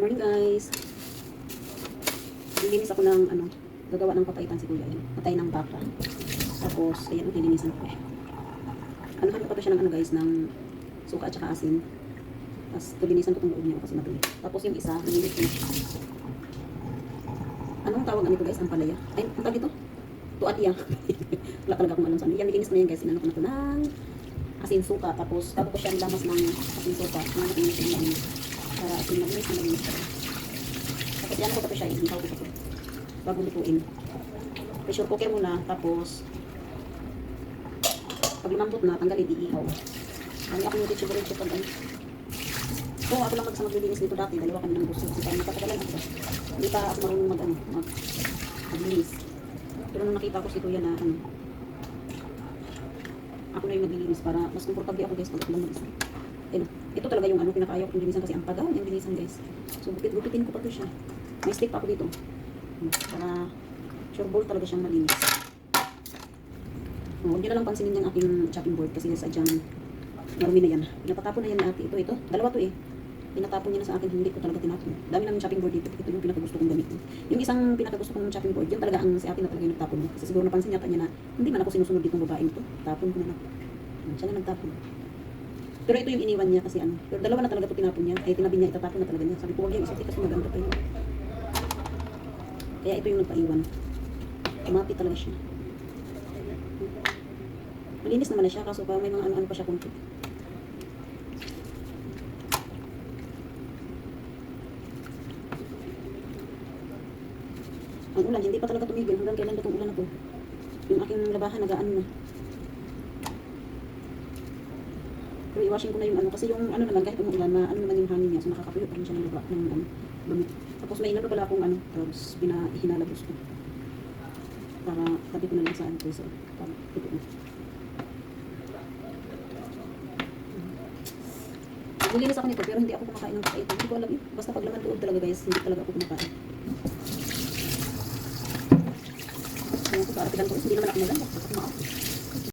Morning guys. Lilinis ako ng gagawa ng papaitan si Kuya. Patay ng baka. Tapos, ayan, lilinisan ko eh. Anuhan ko pa to siya ng guys, ng suka at saka asin. Tapos, lilinisan ko itong loob niya kasi madumi. Tapos yung isa, nilinis ko na. Anong tawag nito guys? Ang palaya. Ay, ang tawag ito? Tuadya. Wala talaga akong alam sa ano. Yan, nilinis ko na yan guys. Inano ko na ito ng asin suka. Tapos, bago ko siya nilamas ng asin suka. Nalinis ko na para asin malinis na malinis. Tapos, yan ko pa siya. Isintaw ko pa ito. Bago lutuin. Pressure cooker muna. Tapos, pag lumambot na, tanggalin, iihaw. Ano ako yung teacher pag ano. Kung ako lang maglilinis nito dati, dalawa kami ng gusto. Kasi parang nakatagalan ako. Hindi pa ako marunong maglinis. Pero nung nakita ko si Kuya na ako na yung maglilinis para mas komportable ako guys pag ako lang mag-isa. Ito talaga yung pinakaayaw kong linisan kasi ang pagaw yung linisan guys. So gupitin ko pa to siya. May stick pa ako dito. Para sure ball talaga siyang malinis. Huwag nyo na lang pansinin yung aking chopping board kasi sadyang marumi na yan. Pinapatapon na yan ni ate. Ito. Dalawa to eh. Pinatapon niya na sa akin. Hindi ko talaga tinapon. Dami namin chopping board dito. Ito yung pinakagusto kong gamitin. Yung isang pinakagusto kong chopping board, yun talaga ang si ate na talaga yung nagtapon niya. Kasi siguro napansin yata niya na hindi man ako sinusunod ditong babaeng to. Tapon ko na lang. Siya na nagtapon. Pero ito yung iniwan niya kasi Pero dalawa na talaga ito tinapon niya. Ay tinabi niya, itatapon na talaga niya. Sabi ko, huwag yung isa kasi maganda pa yun. Kaya ito yung nagpaiwan. Tumapi talaga siya. Malinis naman na siya, kaso pa may mga ano pa siya konti. Ang ulan, hindi pa talaga tumigil. Hanggang kailan ba itong ulan na to? Yung aking labahan, nagaan na. Pero i-washing ko na yung kasi yung naman, kahit umuulan na, naman yung hangin niya. So nakakapuyo pa rin siya ng laba, ng damit. Tapos may inano pala akong tapos hinalabos ko. Para tabi ko na lang saan ko sa ito na. Nilinis ako nito pero hindi ako kumakain ng papait. Hindi ko alam yun. Basta pag laman loob talaga guys, hindi talaga ako kumakain. Kaya ko paarapitan ko, hindi naman ako maganda.